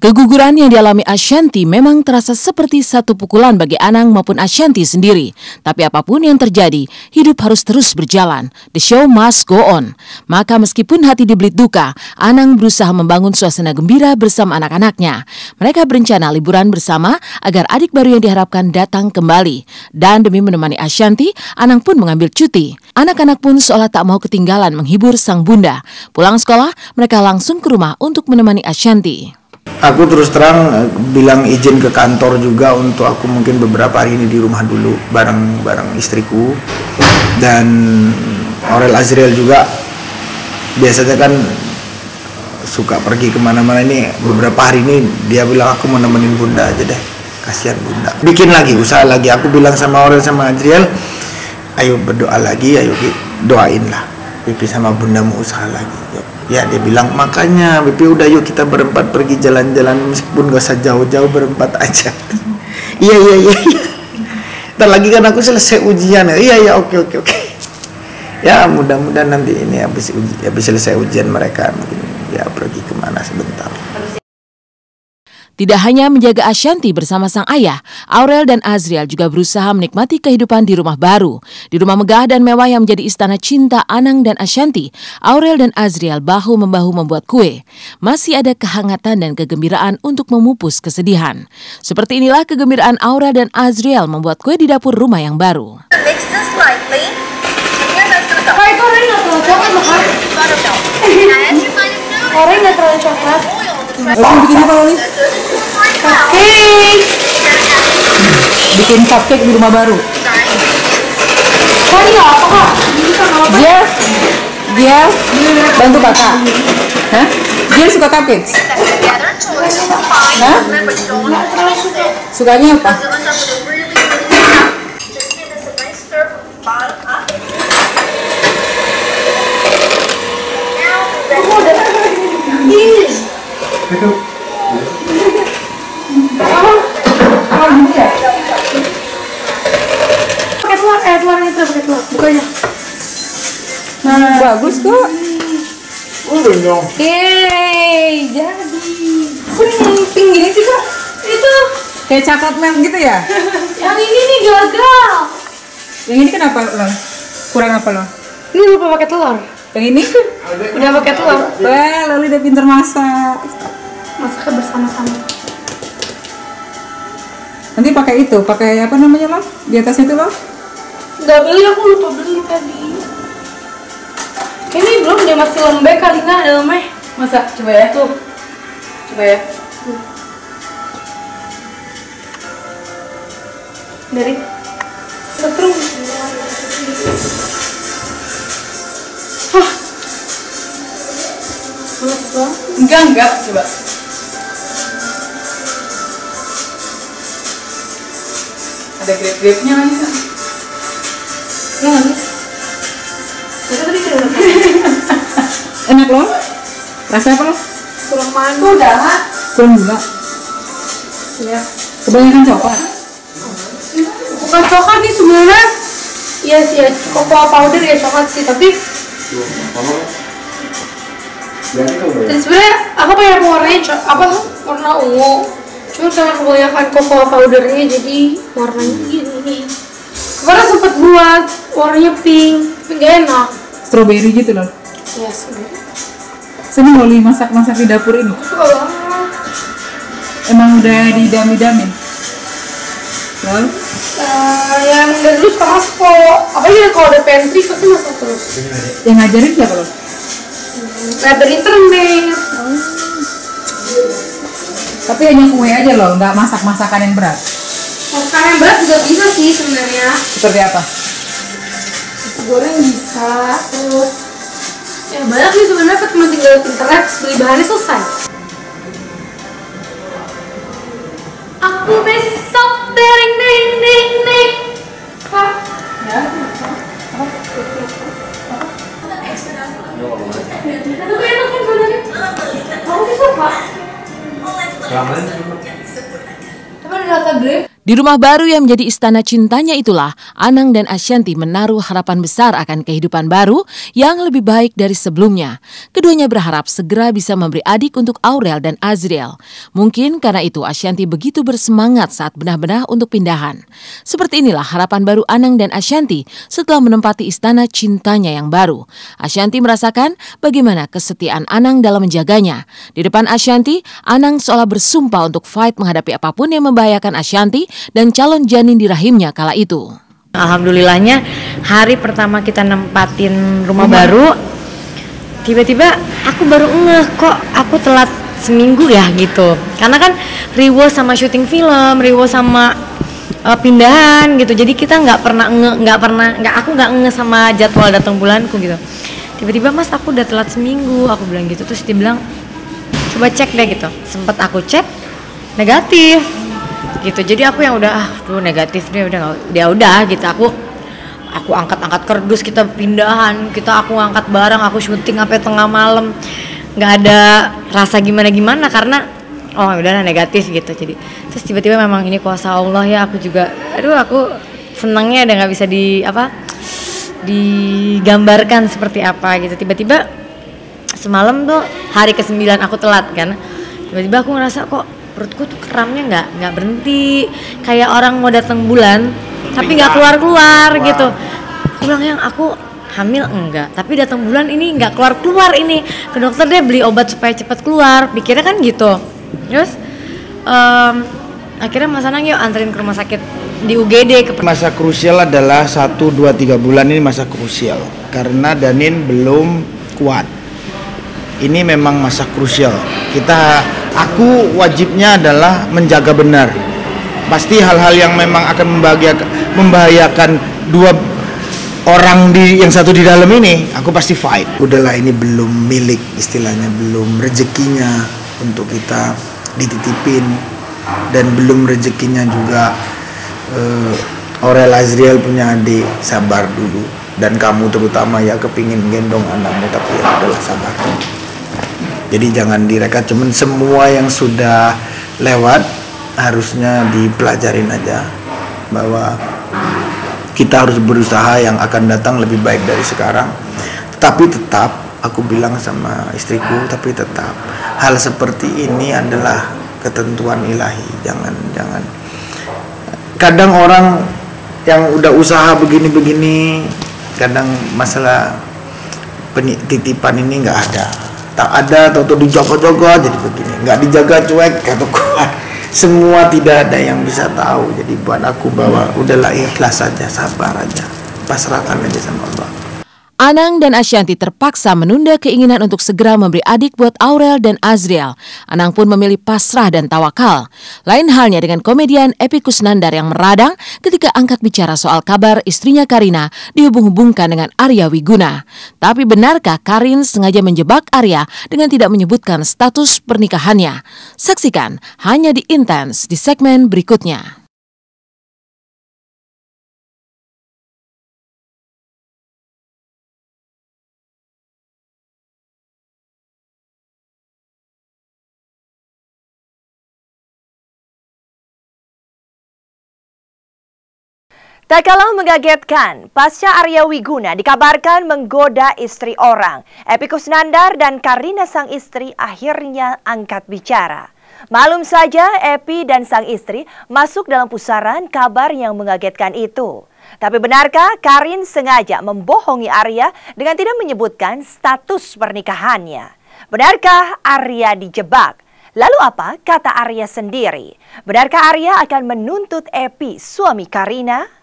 Keguguran yang dialami Ashanti memang terasa seperti satu pukulan bagi Anang maupun Ashanti sendiri. Tapi apapun yang terjadi, hidup harus terus berjalan. The show must go on. Maka meskipun hati dibelit duka, Anang berusaha membangun suasana gembira bersama anak-anaknya. Mereka berencana liburan bersama agar adik baru yang diharapkan datang kembali. Dan demi menemani Ashanti, Anang pun mengambil cuti. Anak-anak pun seolah tak mau ketinggalan menghibur sang bunda. Pulang sekolah, mereka langsung ke rumah untuk menemani Ashanti. Aku terus terang bilang izin ke kantor juga untuk aku mungkin beberapa hari ini di rumah dulu bareng istriku. Dan Aurel Azriel juga biasanya kan suka pergi kemana-mana, ini beberapa hari ini dia bilang aku mau nemenin bunda aja deh, kasihan bunda. Bikin lagi, usaha lagi. Aku bilang sama Aurel sama Azriel, ayo berdoa lagi, ayo doain lah Pipi sama bunda mau usaha lagi. Ya dia bilang, makanya Pipi udah yuk kita berempat pergi jalan-jalan, meskipun gak usah jauh-jauh, berempat aja. Iya. Ntar lagi kan aku selesai ujian. Iya oke. Ya mudah-mudahan nanti ini habis selesai ujian mereka mungkin ya pergi kemana sebentar. Tidak hanya menjaga Ashanti bersama sang ayah, Aurel dan Azriel juga berusaha menikmati kehidupan di rumah baru. Di rumah megah dan mewah yang menjadi istana cinta Anang dan Ashanti, Aurel dan Azriel bahu-membahu membuat kue. Masih ada kehangatan dan kegembiraan untuk memupus kesedihan. Seperti inilah kegembiraan Aurel dan Azriel membuat kue di dapur rumah yang baru. Orang nggak terlalu coklat. Bikin apa nih? Cupcake. Bikin cupcake di rumah baru. Kali apa kak? Dia bantu kakak. Hah? Dia suka cupcake? Hah? Sukanya apa? Telurnya itu pakai telur, bukanya. Bagus kok. Yeay, jadi. Kok ini pink gini sih kak? Itu Kayak coklat milk gitu ya? yang ini nih gagal. Yang ini kenapa lo? Kurang apa lo? Ini lupa pakai telur. Yang ini? Udah pakai telur. Wah, Loli udah pinter masak. Masaknya bersama-sama. Nanti pakai itu, pakai apa namanya lo? Di atasnya itu lo? Gak beli, aku lupa beli tadi. Ini belum, dia masih lembek kali nggak dalamnya. Masa? Coba ya. Tuh. Coba ya. Dari setrum. Hah. Males banget. Enggak, coba. Ada grip-gripnya lagi kan? Ya nggak sih? Itu tadi sudah udah. Enak loh? Rasa apa lo? Kurang manis. Udah. Kurang gula? Ya. Kebanyakan coklat? Bukan coklat nih sebenarnya. Iya sih ya, cocoa powder ya coklat sih, tapi dan sebenarnya aku pengen warnanya warna ungu. Cuma karena kebanyakan cocoa powdernya jadi warnanya gini. Kemarin sempat buat warnanya pink, tapi gak enak. Strawberry gitu loh? Iya, strawberry. Seneng Loli masak-masak di dapur ini? Suka banget. Emang udah didami-damin? Lalu? Yang dari dulu suka masak kok. Apalagi kalau ada pantry pasti masak terus. Yang ngajarin siapa lo? Lihat dari internet. Tapi hanya kue aja loh, nggak masak-masakan yang berat? Masakan yang berat juga bisa sih sebenarnya. Seperti apa? Nasi goreng bisa, terus ya banyak sih sebenarnya, cuma tinggal internet, beli bahannya selesai. Aku besok dering ding. Kak. Ya. Itu enak kan sebenarnya. Kamu sih suka? Tapi ada rasa grape. Di rumah baru yang menjadi istana cintanya itulah, Anang dan Ashanty menaruh harapan besar akan kehidupan baru yang lebih baik dari sebelumnya. Keduanya berharap segera bisa memberi adik untuk Aurel dan Azriel. Mungkin karena itu Ashanty begitu bersemangat saat benah-benah untuk pindahan. Seperti inilah harapan baru Anang dan Ashanty setelah menempati istana cintanya yang baru. Ashanty merasakan bagaimana kesetiaan Anang dalam menjaganya. Di depan Ashanty, Anang seolah bersumpah untuk fight menghadapi apapun yang membahayakan Ashanty dan calon janin di rahimnya kala itu. Alhamdulillahnya hari pertama kita nempatin rumah baru, tiba-tiba aku baru ngeh kok aku telat seminggu ya gitu. Karena kan riwo sama syuting film, riwo sama pindahan gitu. Jadi kita aku nggak ngeh sama jadwal datang bulanku gitu. Tiba-tiba Mas aku udah telat seminggu, aku bilang gitu. Terus dia bilang coba cek deh gitu. Sempet aku cek negatif gitu. Jadi aku yang udah negatif deh udah gitu. Aku angkat kardus, kita pindahan, aku angkat barang, aku syuting sampai tengah malam. Nggak ada rasa gimana karena udah negatif gitu. Jadi terus tiba-tiba memang ini kuasa Allah ya, aku juga aku senangnya udah nggak bisa digambarkan seperti apa gitu. Tiba-tiba semalam tuh hari ke-9 aku telat kan. Tiba-tiba aku ngerasa kok perutku tuh kramnya nggak berhenti, kayak orang mau datang bulan tapi nggak keluar gitu. Aku bilang yang aku hamil enggak, tapi datang bulan ini nggak keluar ini. Ke dokter dia beli obat supaya cepat keluar, pikirnya kan gitu. Terus akhirnya Mas Anang yuk anterin ke rumah sakit di UGD. Masa krusial adalah 1, 2, 3 bulan ini masa krusial karena Danin belum kuat. Ini memang masa krusial. Aku wajibnya adalah menjaga benar. Pasti hal-hal yang memang akan membahayakan dua orang yang satu di dalam ini, aku pasti fight. Udahlah, ini belum milik, istilahnya belum rezekinya untuk kita dititipin, dan belum rezekinya juga Aurel Azriel punya adik. Sabar dulu, dan kamu terutama ya kepingin gendong anakmu, tapi ya adalah sabar. Jadi jangan direkat, cuman semua yang sudah lewat harusnya dipelajarin aja, bahwa kita harus berusaha yang akan datang lebih baik dari sekarang. Tapi tetap, aku bilang sama istriku, tapi tetap hal seperti ini adalah ketentuan ilahi. Jangan. Kadang orang yang udah usaha begini-begini, kadang masalah titipan ini nggak ada. Tak ada, atau dijaga-jaga jadi begini, nggak dijaga cuek atau kuat. Semua tidak ada yang bisa tahu. Jadi buat aku bahwa udahlah, ikhlas saja, sabar aja, pasrahkan aja sama Allah. Anang dan Ashanty terpaksa menunda keinginan untuk segera memberi adik buat Aurel dan Azriel. Anang pun memilih pasrah dan tawakal. Lain halnya dengan komedian Epy Kusnandar yang meradang ketika angkat bicara soal kabar istrinya Karina dihubung-hubungkan dengan Arya Wiguna. Tapi benarkah Karin sengaja menjebak Arya dengan tidak menyebutkan status pernikahannya? Saksikan hanya di Intens di segmen berikutnya. Tak kalah mengagetkan, pasca Arya Wiguna dikabarkan menggoda istri orang. Epy Kusnandar dan Karina sang istri akhirnya angkat bicara. Malum saja Epy dan sang istri masuk dalam pusaran kabar yang mengagetkan itu. Tapi benarkah Karin sengaja membohongi Arya dengan tidak menyebutkan status pernikahannya? Benarkah Arya dijebak? Lalu apa kata Arya sendiri? Benarkah Arya akan menuntut Epy, suami Karina?